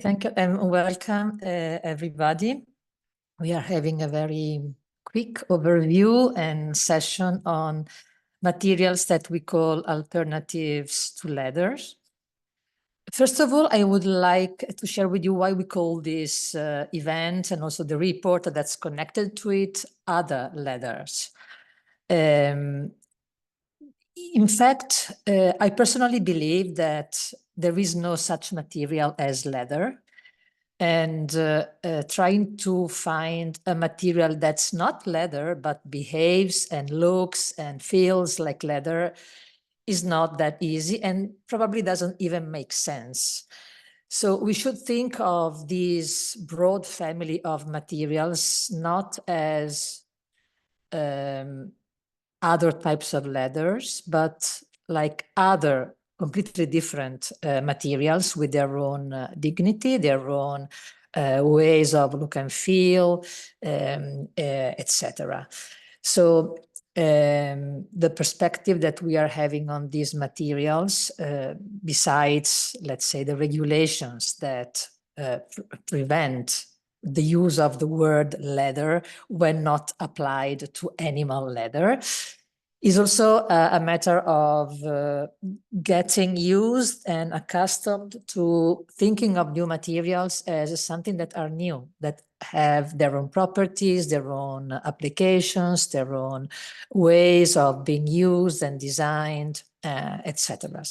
thank you and welcome everybody. We are having a very quick overview and session on materials that we call alternatives to leathers. First of all, I would like to share with you why we call this event and also the report that's connected to it other leathers. In fact, I personally believe that there is no such material as leather, and trying to find a material that's not leather but behaves and looks and feels like leather is not that easy and probably doesn't even make sense. So we should think of this broad family of materials not as other types of leathers, but like other completely different materials with their own dignity, their own ways of look and feel, etc. So the perspective that we are having on these materials, besides, let's say, the regulations that prevent the use of the word leather when not applied to animal leather, is also a matter of getting used and accustomed to thinking of new materials as something that are new, that have their own properties, their own applications, their own ways of being used and designed, etc.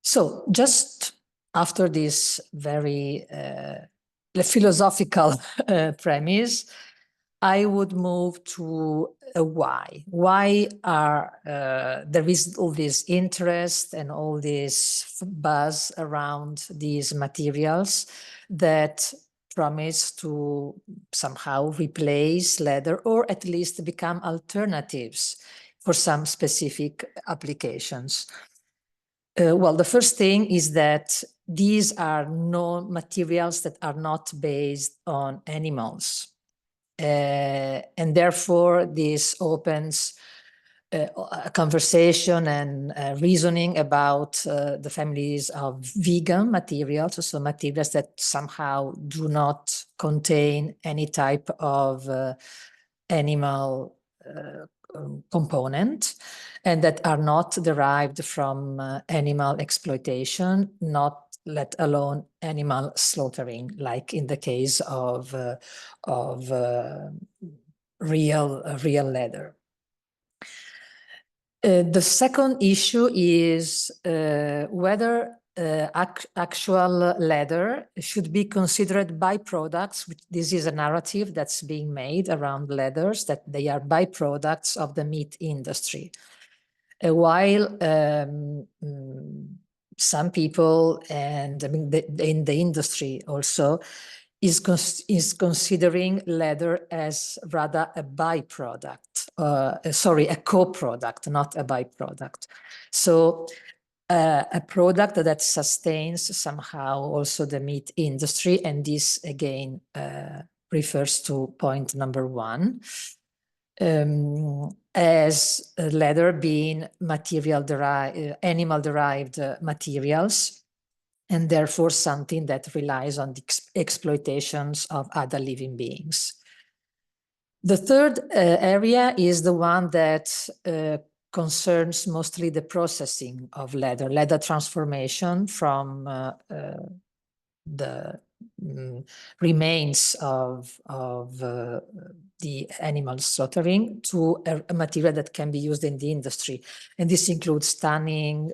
So just after this very philosophical premise, I would move to a why. Why are there is all this interest and all this buzz around these materials that promise to somehow replace leather or at least become alternatives for some specific applications? Well, the first thing is that these are no materials that are not based on animals. And therefore, this opens a conversation and reasoning about the families of vegan materials, so materials that somehow do not contain any type of animal component and that are not derived from animal exploitation, not let alone animal slaughtering, like in the case of real leather. The second issue is whether actual leather should be considered byproducts. This is a narrative that's being made around leathers, that they are byproducts of the meat industry. While some people, and I mean in the industry also, is considering leather as rather a byproduct, sorry, a co-product, not a byproduct. So a product that sustains somehow also the meat industry, and this again refers to point number one. As leather being animal-derived materials, and therefore something that relies on the exploitations of other living beings. The third area is the one that concerns mostly the processing of leather transformation from the remains of the animal slaughtering to a material that can be used in the industry. And this includes tanning,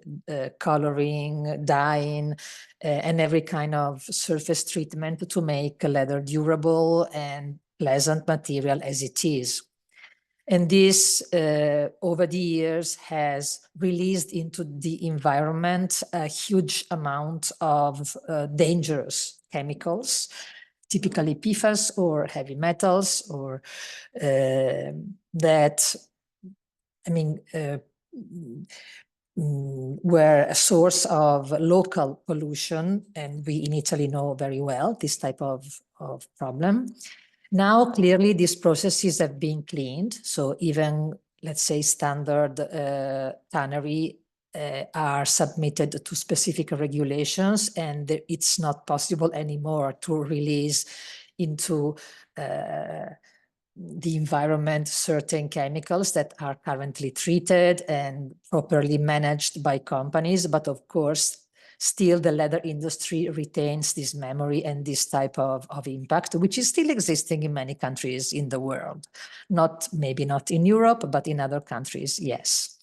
coloring, dyeing, and every kind of surface treatment to make leather durable and pleasant material as it is. And this, over the years, has released into the environment a huge amount of dangerous chemicals, typically PFAS or heavy metals, or that, I mean, were a source of local pollution, and we in Italy know very well this type of problem. Now, clearly, these processes have been cleaned. So even, let's say, standard tannery are submitted to specific regulations, and it's not possible anymore to release into the environment certain chemicals that are currently treated and properly managed by companies. But of course, still the leather industry retains this memory and this type of impact, which is still existing in many countries in the world. Maybe not in Europe, but in other countries, yes.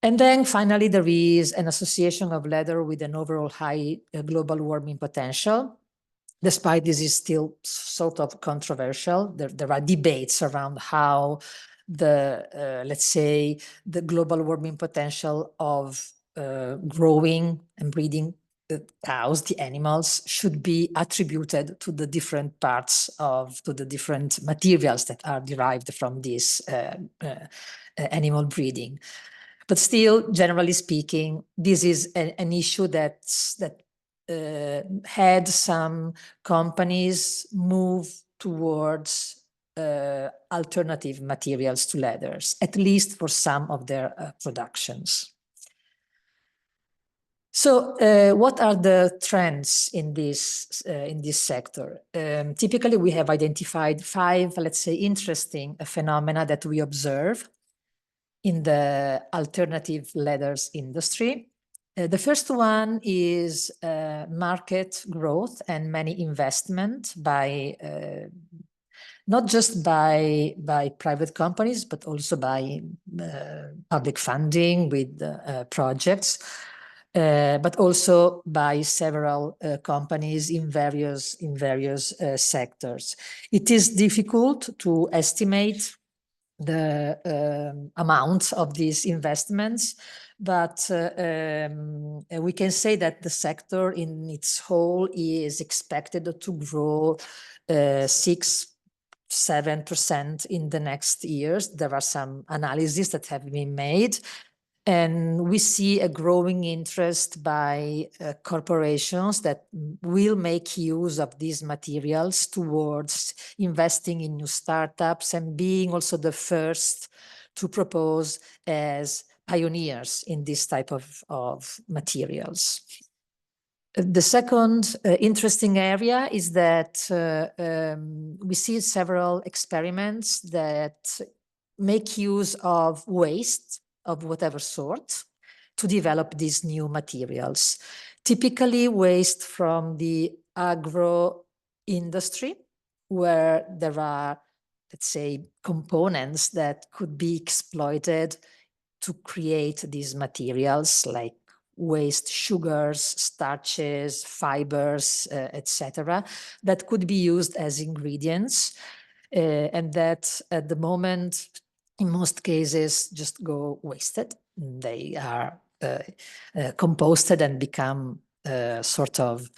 And then finally, there is an association of leather with an overall high global warming potential. Despite this is still sort of controversial, there are debates around how let's say, the global warming potential of growing and breeding cows, the animals, should be attributed to the different to the different materials that are derived from this animal breeding. But still, generally speaking, this is an issue that had some companies move towards alternative materials to leathers, at least for some of their productions. So what are the trends in this sector? Typically, we have identified 5, let's say, interesting phenomena that we observe in the alternative leathers industry. The first one is market growth and many investment by not just by private companies, but also by public funding with projects, but also by several companies in various sectors. It is difficult to estimate the amount of these investments, but we can say that the sector in its whole is expected to grow 6-7% in the next years. There are some analyses that have been made, and we see a growing interest by corporations that will make use of these materials towards investing in new startups and being also the first to propose as pioneers in this type of materials. The second interesting area is that we see several experiments that make use of waste of whatever sort to develop these new materials. Typically waste from the agro industry, where there are, let's say, components that could be exploited to create these materials, like waste sugars, starches, fibers, etc., that could be used as ingredients, and that at the moment, in most cases, just go wasted. They are composted and become sort of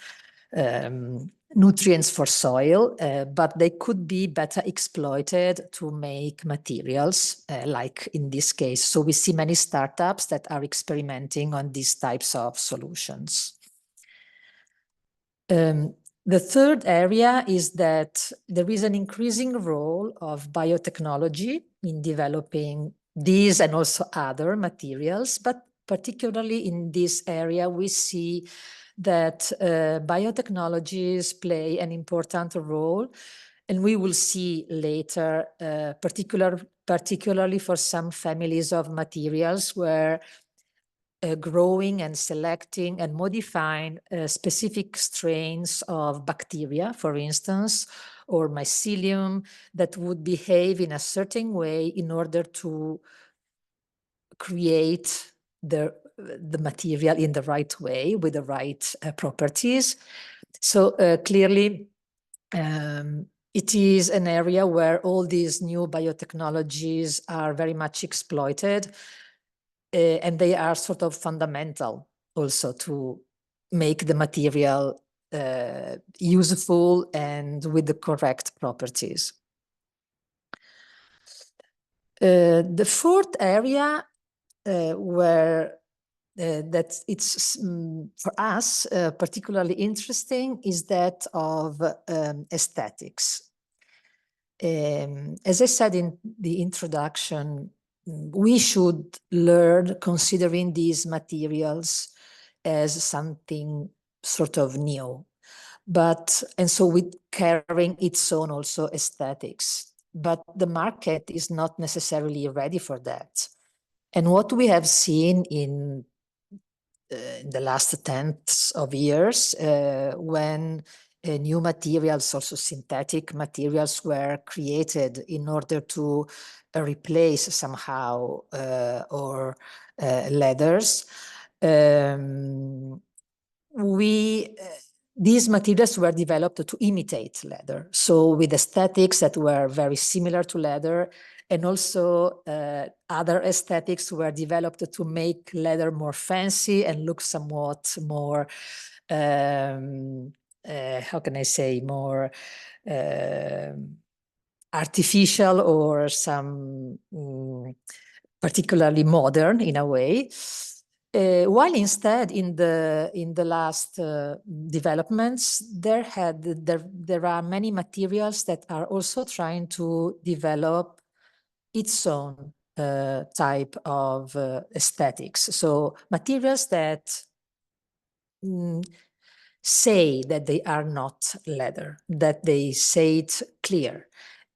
nutrients for soil, but they could be better exploited to make materials, like in this case. So we see many startups that are experimenting on these types of solutions. The third area is that there is an increasing role of biotechnology in developing these and also other materials, but particularly in this area, we see that biotechnologies play an important role, and we will see later, particularly for some families of materials where growing and selecting and modifying specific strains of bacteria, for instance, or mycelium that would behave in a certain way in order to create the material in the right way with the right properties. So clearly, it is an area where all these new biotechnologies are very much exploited. And they are sort of fundamental also to make the material useful and with the correct properties. The fourth area where that it's for us particularly interesting is that of aesthetics. As I said in the introduction, we should learn considering these materials as something sort of new, and so with carrying its own also aesthetics. But the market is not necessarily ready for that. And what we have seen in the last tens of years, when new materials, also synthetic materials, were created in order to replace somehow or leathers. These materials were developed to imitate leather, so with aesthetics that were very similar to leather, and also other aesthetics were developed to make leather more fancy and look somewhat more, how can I say, more artificial, or some particularly modern in a way. While instead, in the last developments, there are many materials that are also trying to develop its own type of aesthetics. So materials that say that they are not leather, that they say it clear.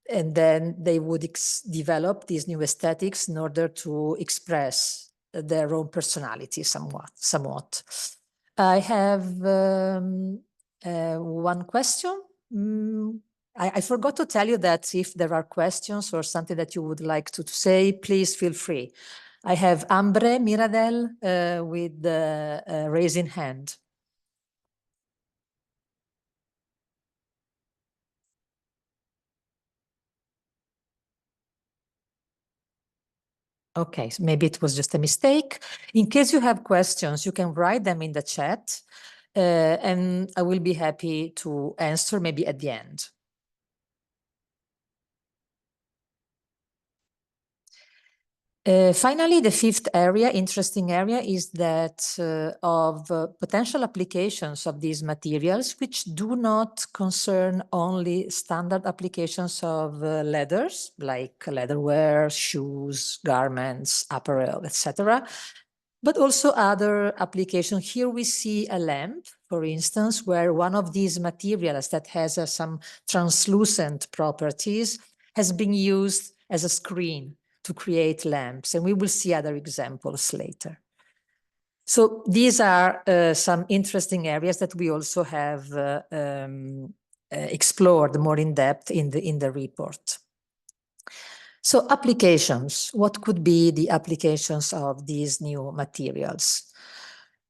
And then they would develop these new aesthetics in order to express their own personality somewhat. I have one question. I forgot to tell you that if there are questions or something that you would like to say, please feel free. I have Ambre Miradel with the raising hand. Okay, so maybe it was just a mistake. In case you have questions, you can write them in the chat, and I will be happy to answer maybe at the end. Finally, the fifth area, interesting area, is that of potential applications of these materials, which do not concern only standard applications of leathers, like leatherware, shoes, garments, apparel, etc., but also other applications. Here we see a lamp, for instance, where one of these materials that has some translucent properties has been used as a screen to create lamps, and we will see other examples later. So these are some interesting areas that we also have explored more in depth in the report. So applications, what could be the applications of these new materials?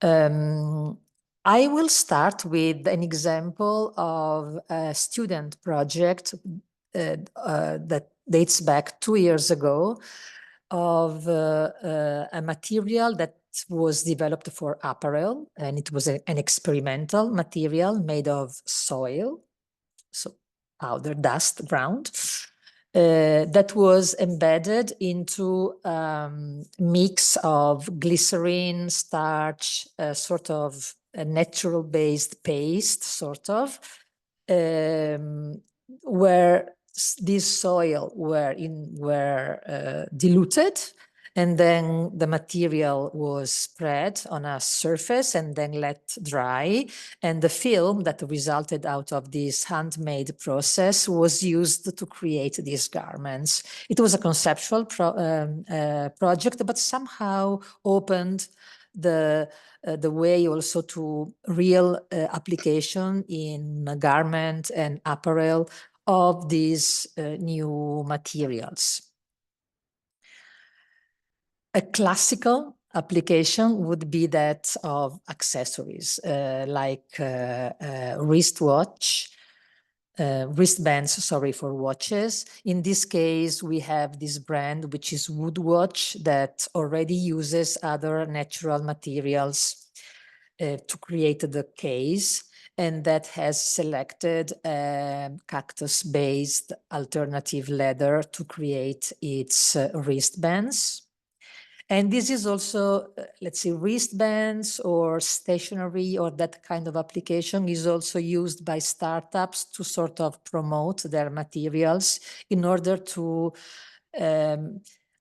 I will start with an example of a student project that dates back 2 years ago, of a material that was developed for apparel, and it was an experimental material made of soil, so powder, dust, ground, that was embedded into mix of glycerin, starch, sort of a natural-based paste, sort of, where this soil were diluted, and then the material was spread on a surface and then let dry. And the film that resulted out of this handmade process was used to create these garments. It was a conceptual project, but somehow opened the way also to real application in garment and apparel of these new materials. A classical application would be that of accessories, like wristbands, sorry, for watches. In this case, we have this brand, which is Woodwatch, that already uses other natural materials to create the case, and that has selected cactus-based alternative leather to create its wristbands. And this is also, let's say, wristbands or stationery or that kind of application is also used by startups to sort of promote their materials in order to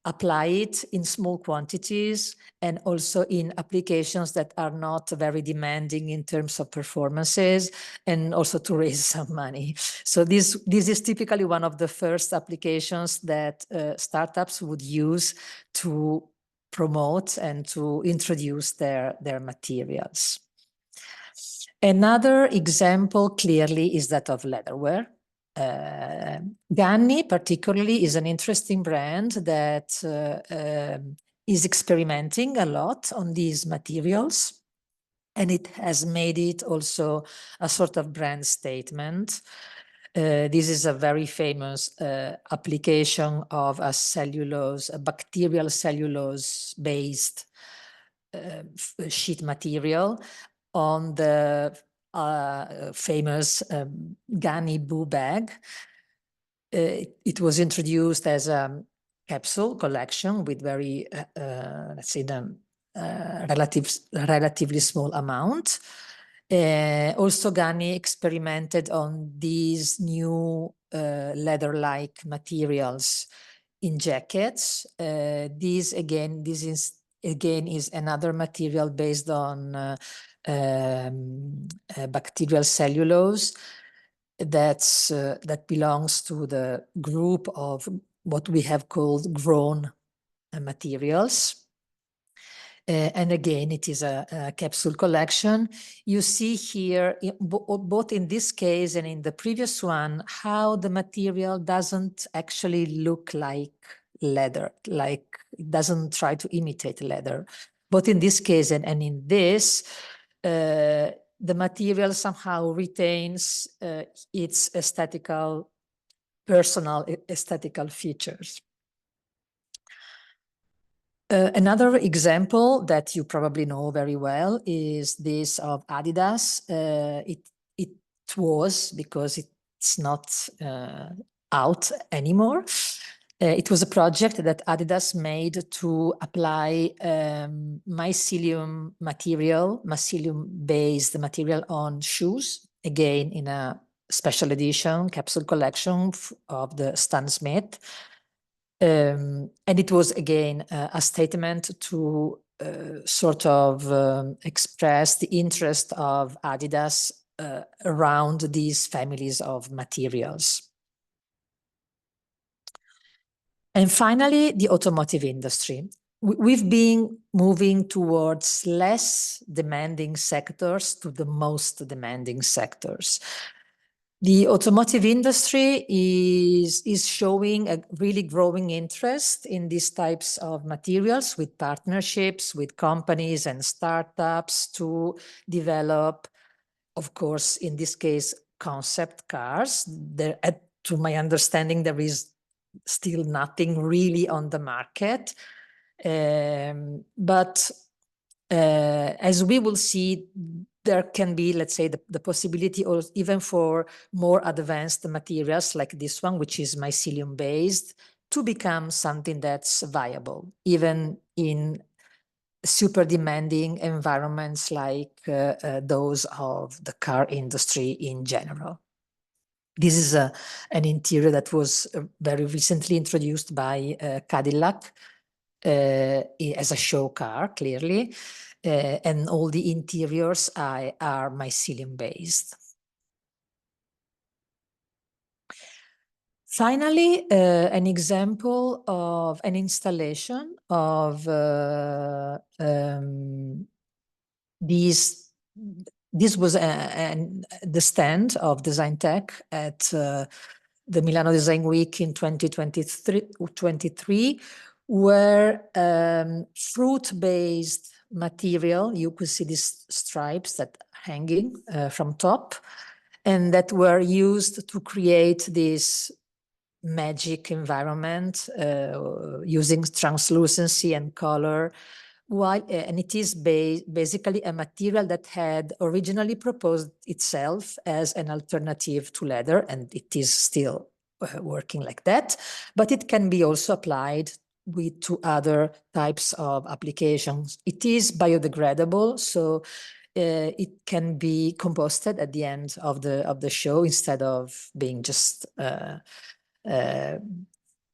apply it in small quantities and also in applications that are not very demanding in terms of performances, and also to raise some money. So this is typically one of the first applications that startups would use to promote and to introduce their materials. Another example clearly is that of leatherware. Ganni particularly is an interesting brand that is experimenting a lot on these materials, and it has made it also a sort of brand statement. This is a very famous application of a bacterial cellulose-based sheet material on the famous Ganni Boo bag. It was introduced as a capsule collection with very, let's say, relatively small amount. Also, Ganni experimented on these new leather-like materials in jackets. This is another material based on bacterial cellulose that belongs to the group of what we have called grown materials. And again, it is a capsule collection. You see here, both in this case and in the previous one, how the material doesn't actually look like leather, like it doesn't try to imitate leather. Both in this case and in this, the material somehow retains its personal aesthetical features. Another example that you probably know very well is this of Adidas. It was, because it's not out anymore. It was a project that Adidas made to apply mycelium-based material on shoes, again in a special edition capsule collection of the Stan Smith. And it was, again, a statement to sort of express the interest of Adidas around these families of materials. And finally, the automotive industry. We've been moving towards less demanding sectors to the most demanding sectors. The automotive industry is showing a really growing interest in these types of materials, with partnerships with companies and startups to develop, of course, in this case, concept cars. To my understanding, there is still nothing really on the market. But as we will see, there can be, let's say, the possibility, or even for more advanced materials like this one, which is mycelium based, to become something that's viable, even in super demanding environments like those of the car industry in general. This is an interior that was very recently introduced by Cadillac as a show car, clearly. And all the interiors are mycelium based. Finally, an example of an installation of this was the stand of Design Tech at the Milano Design Week in 2023, where fruit-based material, you could see these stripes that are hanging from top, and that were used to create this magic environment using translucency and color. And it is basically a material that had originally proposed itself as an alternative to leather, and it is still working like that, but it can be also applied to other types of applications. It is biodegradable, so it can be composted at the end of the show instead of being just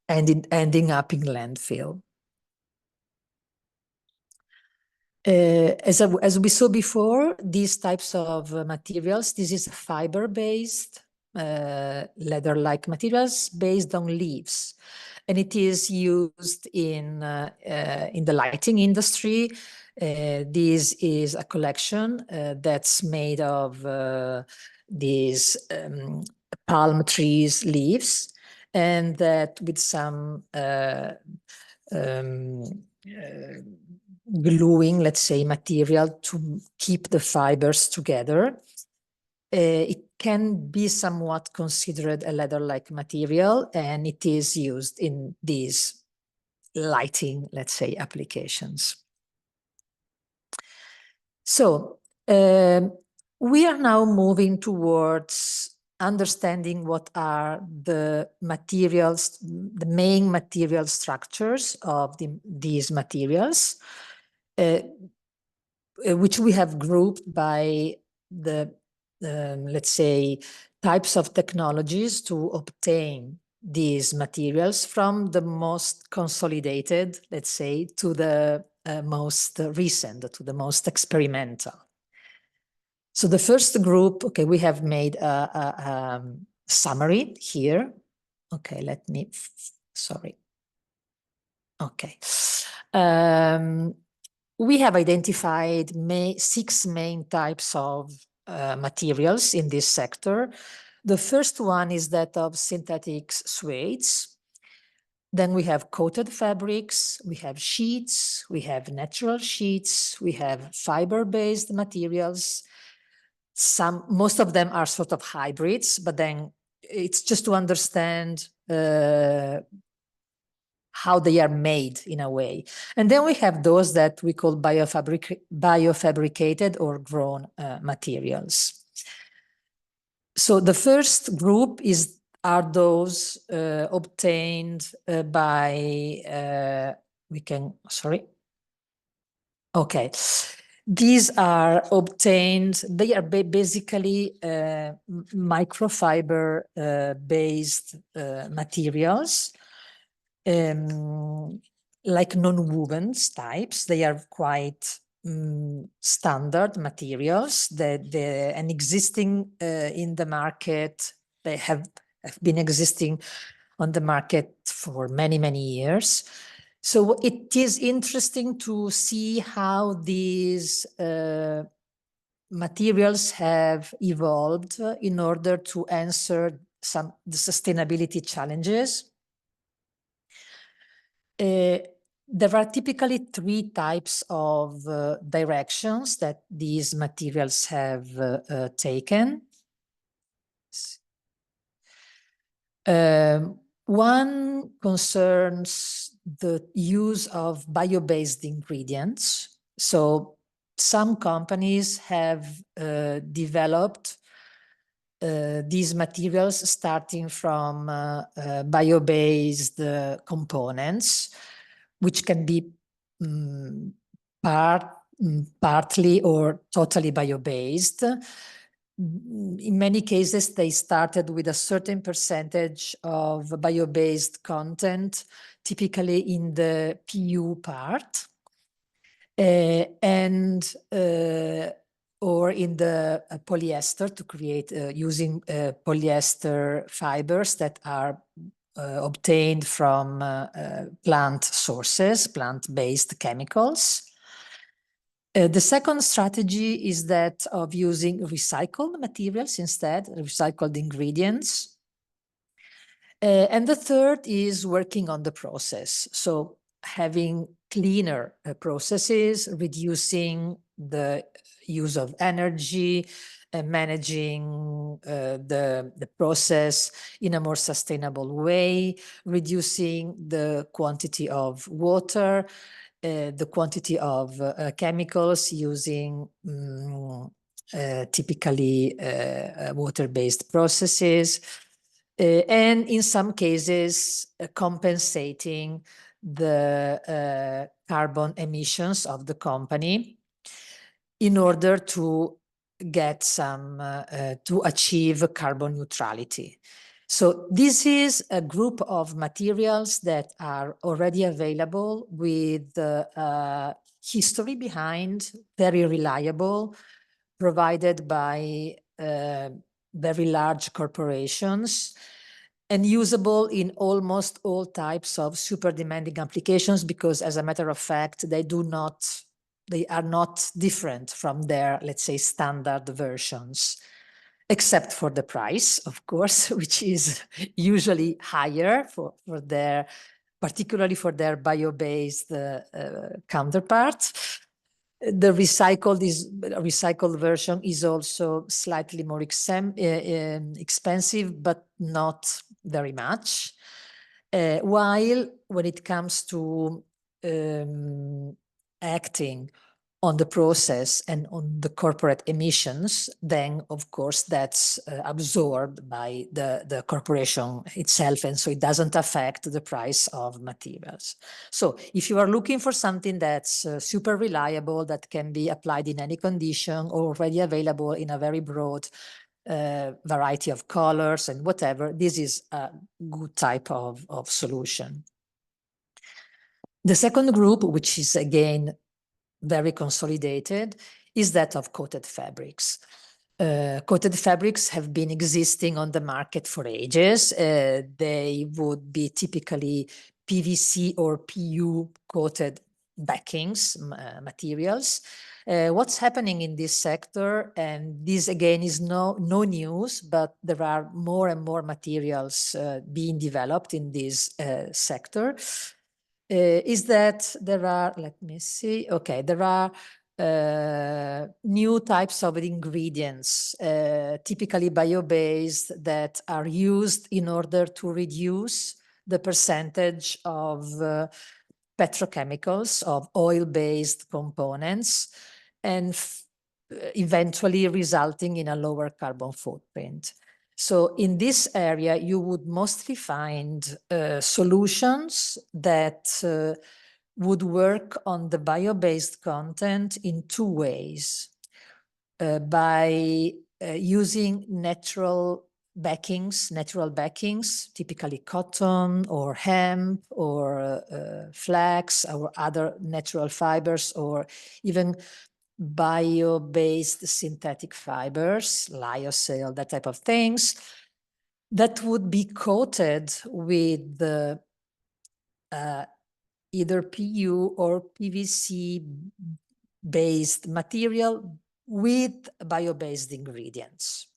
and ending up in landfill. As we saw before, these types of materials, this is fiber-based, leather-like materials based on leaves. And it is used in the lighting industry. This is a collection that's made of these palm trees leaves, and that with some gluing, let's say, material to keep the fibers together. It can be somewhat considered a leather-like material, and it is used in these lighting, let's say, applications. So we are now moving towards understanding what are the materials, the main material structures of these materials, which we have grouped by the, let's say, types of technologies to obtain these materials, from the most consolidated, let's say, to the most recent, to the most experimental. So the first group, okay, we have made a summary here. Okay, let me, sorry. Okay. We have identified 6 main types of materials in this sector. The first one is that of synthetic suedes. Then we have coated fabrics, we have sheets, we have natural sheets, we have fiber-based materials. Most of them are sort of hybrids, but then it's just to understand how they are made in a way. And then we have those that we call biofabricated or grown materials. So the first group are those obtained by, okay. These are obtained, they are basically microfiber based materials, like non-wovens types. They are quite standard materials that and existing in the market. They have been existing on the market for many, many years. So it is interesting to see how these materials have evolved in order to answer the sustainability challenges. There are typically 3 types of directions that these materials have taken. One concerns the use of bio-based ingredients. So some companies have developed these materials starting from bio-based components, which can be partly or totally bio-based. In many cases, they started with a certain percentage of bio-based content, typically in the PU part, or in the polyester, to create using polyester fibers that are obtained from plant sources, plant-based chemicals. The second strategy is that of using recycled materials instead, recycled ingredients. And the third is working on the process. So having cleaner processes, reducing the use of energy, managing the process in a more sustainable way, reducing the quantity of water, the quantity of chemicals, using typically water-based processes, and in some cases compensating the carbon emissions of the company in order to get to achieve carbon neutrality. So this is a group of materials that are already available with history behind, very reliable, provided by very large corporations, and usable in almost all types of super demanding applications, because as a matter of fact, they are not different from their, let's say, standard versions, except for the price, of course, which is usually higher for their, particularly for their bio-based counterparts. The recycled version is also slightly more expensive, but not very much. While when it comes to acting on the process and on the corporate emissions, then of course that's absorbed by the corporation itself, and so it doesn't affect the price of materials. So if you are looking for something that's super reliable, that can be applied in any condition, already available in a very broad variety of colors and whatever, this is a good type of solution. The second group, which is again very consolidated, is that of coated fabrics. Coated fabrics have been existing on the market for ages. They would be typically PVC or PU coated backings, materials. What's happening in this sector, and this again is no news, but there are more and more materials being developed in this sector, is that there are, let me see, okay, there are new types of ingredients, typically bio-based, that are used in order to reduce the percentage of petrochemicals, of oil-based components, and eventually resulting in a lower carbon footprint. So in this area, you would mostly find solutions that would work on the bio-based content in two ways. By using natural backings, typically cotton or hemp or flax or other natural fibers, or even bio-based synthetic fibers, lyocell, that type of things, that would be coated with the either PU or PVC-based material with bio-based ingredients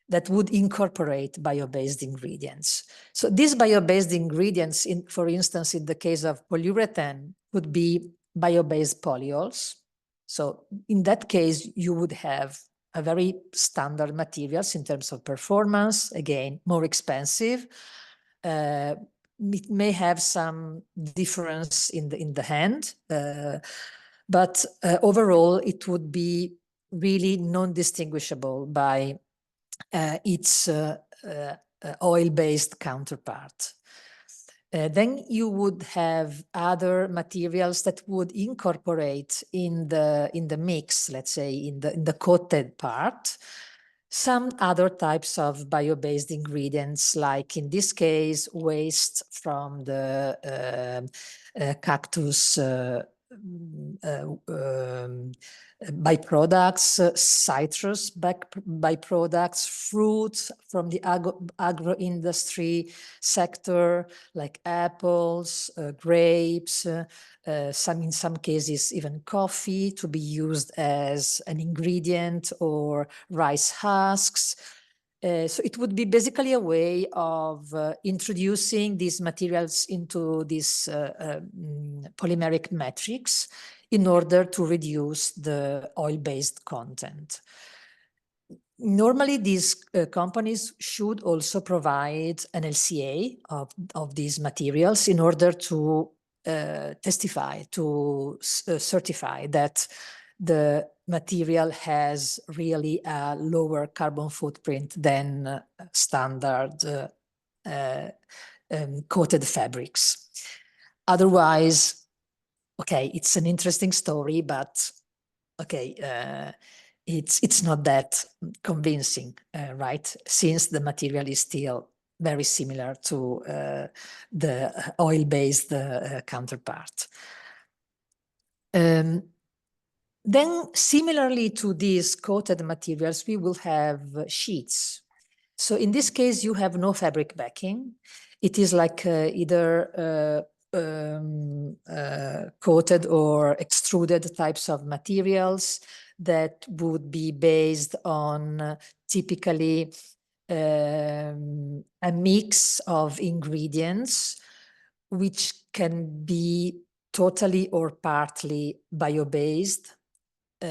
that would incorporate bio-based ingredients. So these bio-based ingredients, for instance, in the case of polyurethane, would be bio-based polyols. So in that case, you would have a very standard materials in terms of performance, again, more expensive. It may have some difference in the hand, but overall, it would be really non-distinguishable by its oil-based counterpart. Then you would have other materials that would incorporate in the mix, let's say in the coated part, some other types of bio-based ingredients, like in this case, waste from the cactus byproducts, citrus byproducts, fruits from the agro industry sector, like apples, grapes, in some cases even coffee to be used as an ingredient, or rice husks. So it would be basically a way of introducing these materials into this polymeric matrix in order to reduce the oil-based content. Normally, these companies should also provide an LCA of these materials in order to testify, to certify that the material has really a lower carbon footprint than standard coated fabrics. Otherwise, okay, it's an interesting story, but okay, it's not that convincing, right? Since the material is still very similar to the oil-based counterpart. Then, similarly to these coated materials, we will have sheets. So in this case, you have no fabric backing. It is like either coated or extruded types of materials that would be based on typically a mix of ingredients, which can be totally or partly bio-based.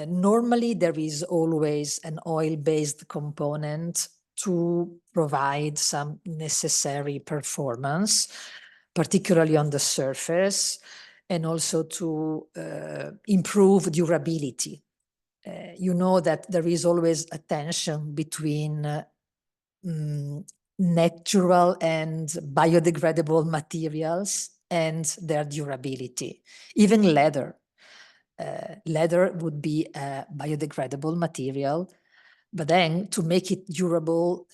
Normally, there is always an oil-based component to provide some necessary performance, particularly on the surface, and also to improve durability. You know that there is always a tension between natural and biodegradable materials and their durability. Even leather. Leather would be a biodegradable material, but then to make it durable,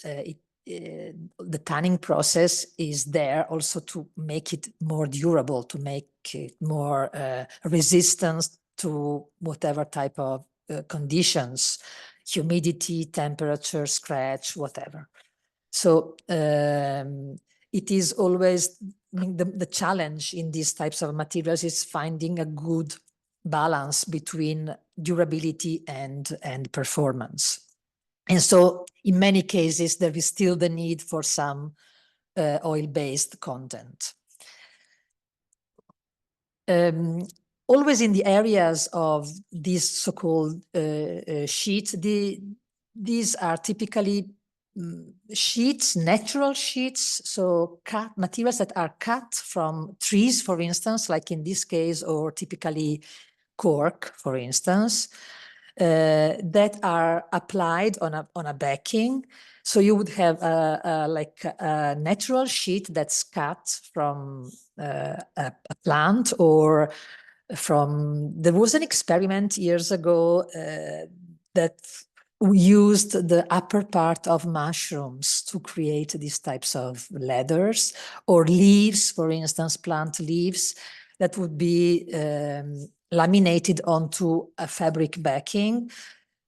the tanning process is there also to make it more durable, to make it more resistant to whatever type of conditions, humidity, temperature, scratch, whatever. So it is always, I mean, the challenge in these types of materials is finding a good balance between durability and performance. And so in many cases, there is still the need for some oil-based content. Always in the areas of these so-called sheets, these are typically sheets, natural sheets, so cut materials that are cut from trees, for instance, like in this case, or typically cork, for instance, that are applied on a backing. So you would have like a natural sheet that's cut from a plant, or there was an experiment years ago that used the upper part of mushrooms to create these types of leathers, or leaves, for instance, plant leaves that would be laminated onto a fabric backing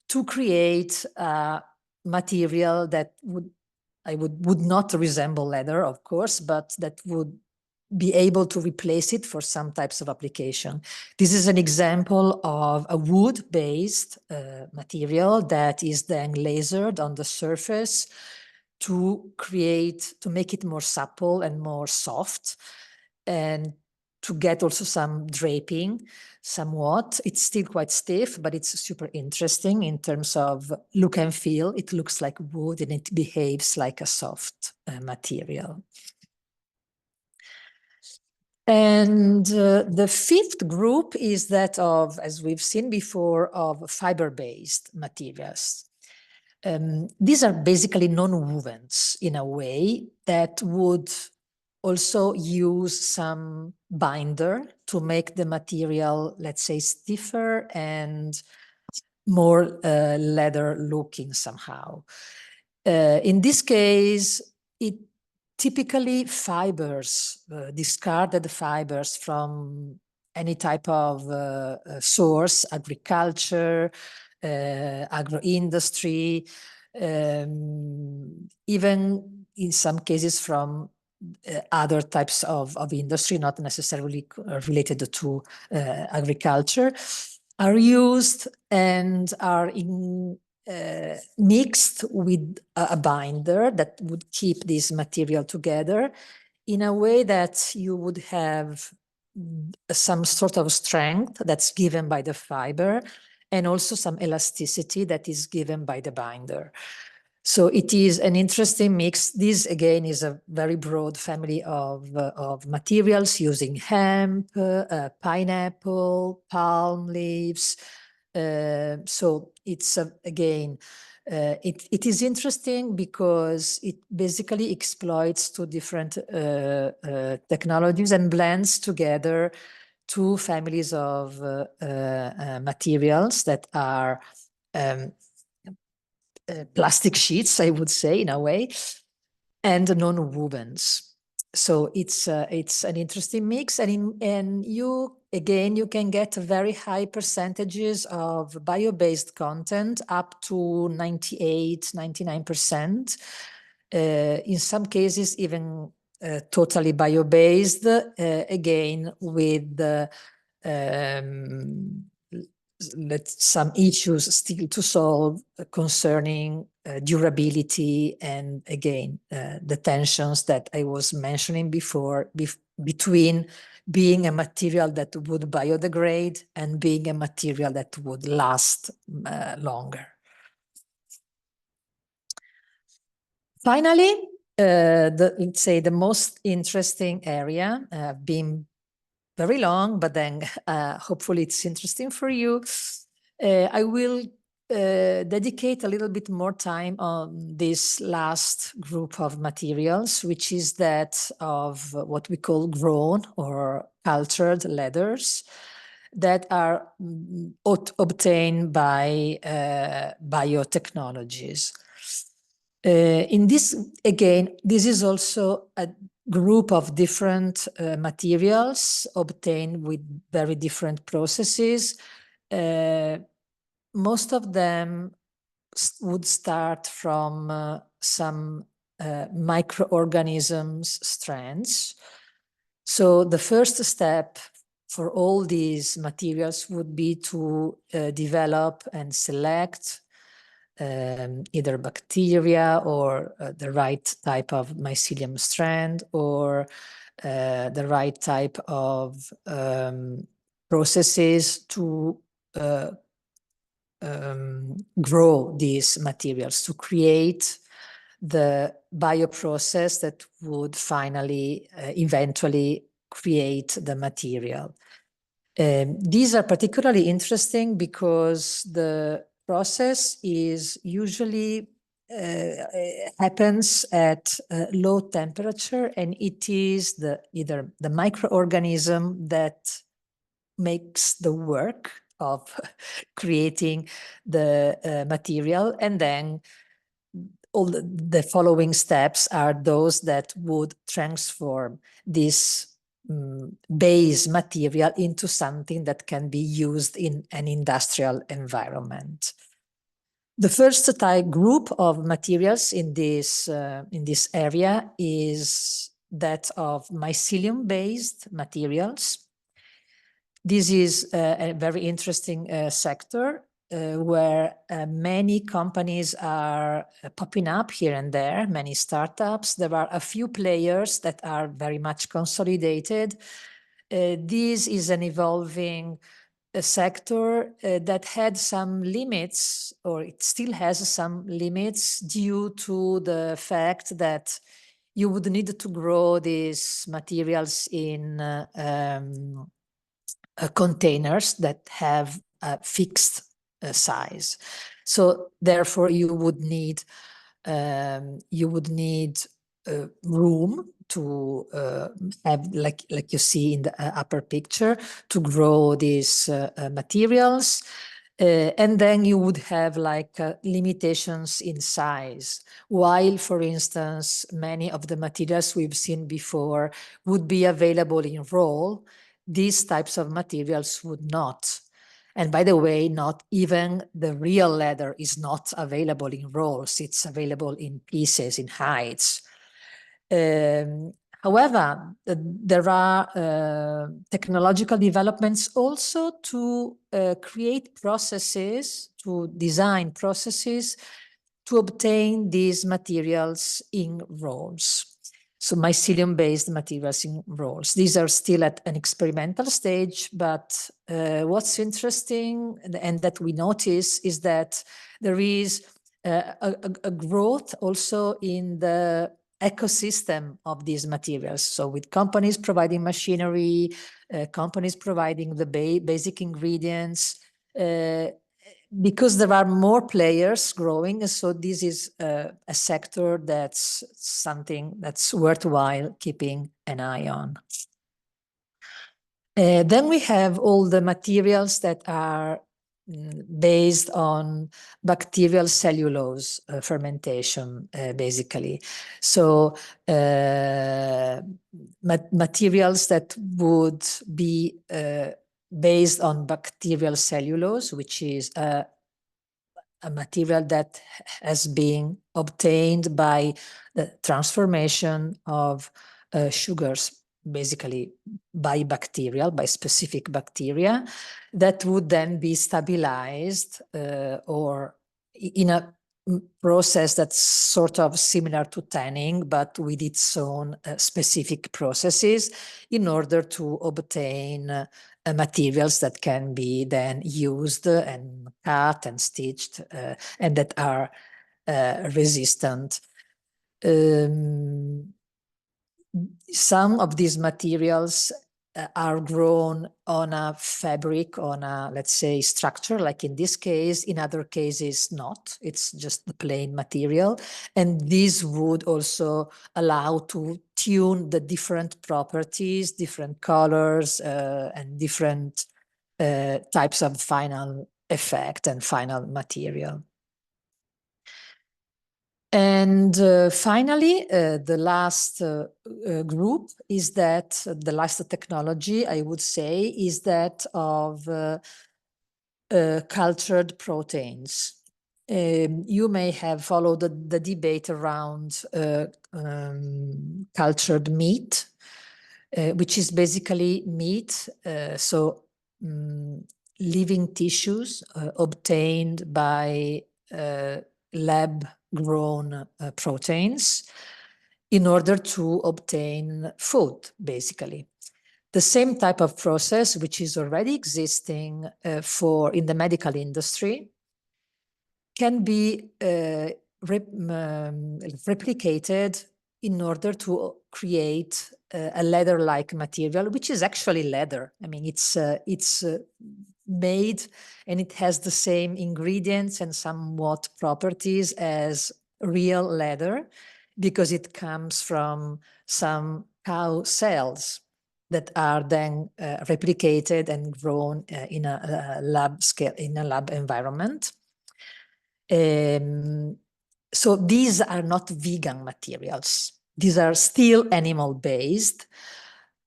to create a material that would not resemble leather, of course, but that would be able to replace it for some types of application. This is an example of a wood-based material that is then lasered on the surface to make it more supple and more soft, and to get also some draping somewhat. It's still quite stiff, but it's super interesting in terms of look and feel. It looks like wood and it behaves like a soft material. And the fifth group is that of, as we've seen before, of fiber-based materials. These are basically non-wovens in a way that would also use some binder to make the material, let's say, stiffer and more leather looking somehow. In this case, it typically fibers, discarded fibers from any type of source, agriculture, agro-industry, even in some cases from other types of industry, not necessarily related to agriculture, are used and are mixed with a binder that would keep this material together in a way that you would have some sort of strength that's given by the fiber, and also some elasticity that is given by the binder. So it is an interesting mix. This, again, is a very broad family of materials using hemp, pineapple, palm leaves. So it's, again, it is interesting because it basically exploits two different technologies and blends together two families of materials that are plastic sheets, I would say, in a way, and nonwovens. So it's an interesting mix, and you can get very high percentages of bio-based content, up to 98, 99%. In some cases, even totally bio-based, again with some issues still to solve concerning durability, and again the tensions that I was mentioning before between being a material that would biodegrade and being a material that would last longer. Finally, let's say the most interesting area, being very long, but then hopefully it's interesting for you. I will dedicate a little bit more time on this last group of materials, which is that of what we call grown or cultured leathers that are obtained by biotechnologies. In this, again, this is also a group of different materials obtained with very different processes. Most of them would start from some microorganisms strands. So the first step for all these materials would be to develop and select either bacteria or the right type of mycelium strand, or the right type of processes to grow these materials, to create the bioprocess that would finally, eventually create the material. These are particularly interesting because the process is usually happens at low temperature, and it is either the microorganism that makes the work of creating the material, and then all the following steps are those that would transform this base material into something that can be used in an industrial environment. The first type group of materials in this area is that of mycelium-based materials. This is a very interesting sector where many companies are popping up here and there, many startups. There are a few players that are very much consolidated. This is an evolving sector that had some limits, or it still has some limits, due to the fact that you would need to grow these materials in containers that have a fixed size. So therefore you would need room to have, like you see in the upper picture, to grow these materials. And then you would have like limitations in size, while, for instance, many of the materials we've seen before would be available in roll. These types of materials would not. And by the way, not even the real leather is not available in rolls. It's available in pieces, in hides. However, there are technological developments also to create processes, to design processes to obtain these materials in rolls. So mycelium-based materials in rolls. These are still at an experimental stage, but what's interesting and that we notice is that there is a growth also in the ecosystem of these materials. So with companies providing machinery, companies providing the basic ingredients, because there are more players growing. So this is a sector that's something that's worthwhile keeping an eye on. Then we have all the materials that are based on bacterial cellulose fermentation, basically. So materials that would be based on bacterial cellulose, which is a material that has been obtained by the transformation of sugars, basically by specific bacteria, that would then be stabilized or in a process that's sort of similar to tanning, but with its own specific processes in order to obtain materials that can be then used and cut and stitched and that are resistant. Some of these materials are grown on a fabric, on a, let's say, structure, like in this case. In other cases, not. It's just the plain material. And this would also allow to tune the different properties, different colors, and different types of final effect and final material. And finally, the last group is that the last technology, I would say, is that of cultured proteins. You may have followed the debate around cultured meat, which is basically meat, living tissues obtained by lab-grown proteins in order to obtain food, basically. The same type of process, which is already existing in the medical industry, can be replicated in order to create a leather-like material, which is actually leather. I mean, it's made and it has the same ingredients and somewhat properties as real leather, because it comes from some cow cells that are then replicated and grown in a lab scale, in a lab environment. So these are not vegan materials. These are still animal-based.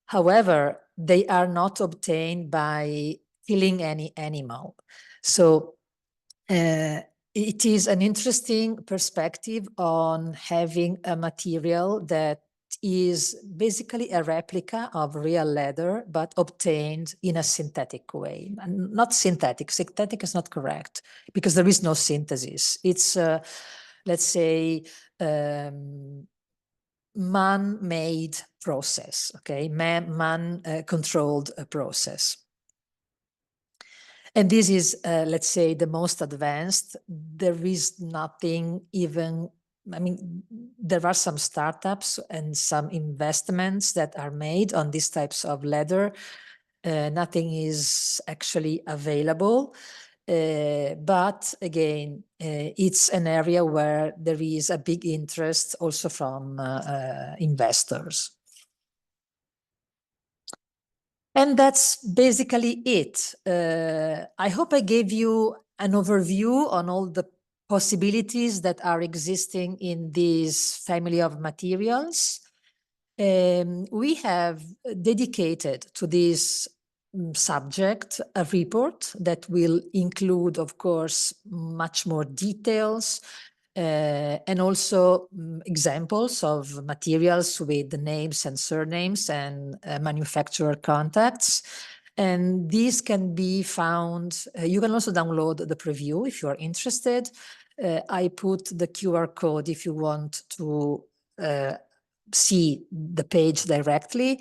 However, they are not obtained by killing any animal. So it is an interesting perspective on having a material that is basically a replica of real leather, but obtained in a synthetic way. Not synthetic. Synthetic is not correct because there is no synthesis. It's, let's say, man-made process, okay? Man-controlled process. And this is, let's say, the most advanced. There is nothing even, I mean, there are some startups and some investments that are made on these types of leather. Nothing is actually available. But again, it's an area where there is a big interest also from investors. And that's basically it. I hope I gave you an overview on all the possibilities that are existing in this family of materials. We have dedicated to this subject a report that will include, of course, much more details and also examples of materials with the names and surnames and manufacturer contacts. And these can be found, you can also download the preview if you are interested. I put the QR code if you want to see the page directly,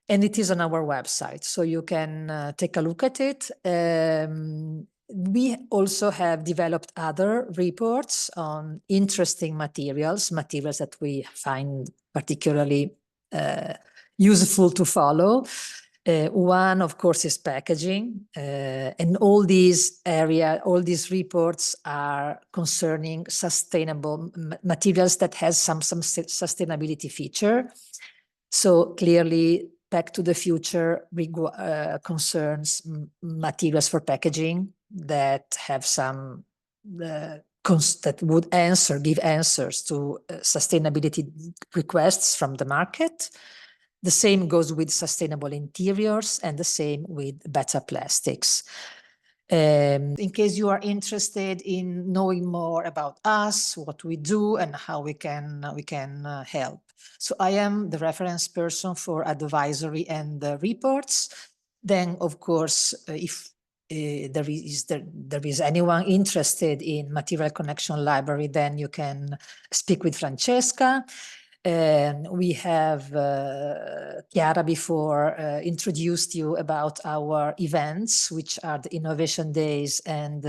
and it is on our website, so you can take a look at it. We also have developed other reports on interesting materials that we find particularly useful to follow. One, of course, is packaging, and all these reports are concerning sustainable materials that has some sustainability feature. So clearly, Back to the Future concerns materials for packaging, that have some that would give answers to sustainability requests from the market. The same goes with sustainable interiors, and the same with better plastics. In case you are interested in knowing more about us, what we do, and how we can help. So I am the reference person for advisory and reports. Then, of course, if there is anyone interested in Material Connection Library, then you can speak with Francesca. We have Chiara before introduced you about our events, which are the Innovation Days and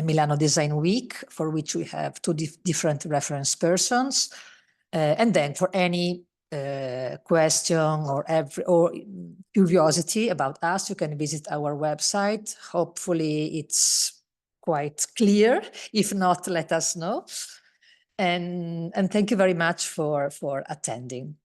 Milano Design Week, for which we have two different reference persons. And then for any question or curiosity about us, you can visit our website. Hopefully it's quite clear. If not, let us know. And thank you very much for attending.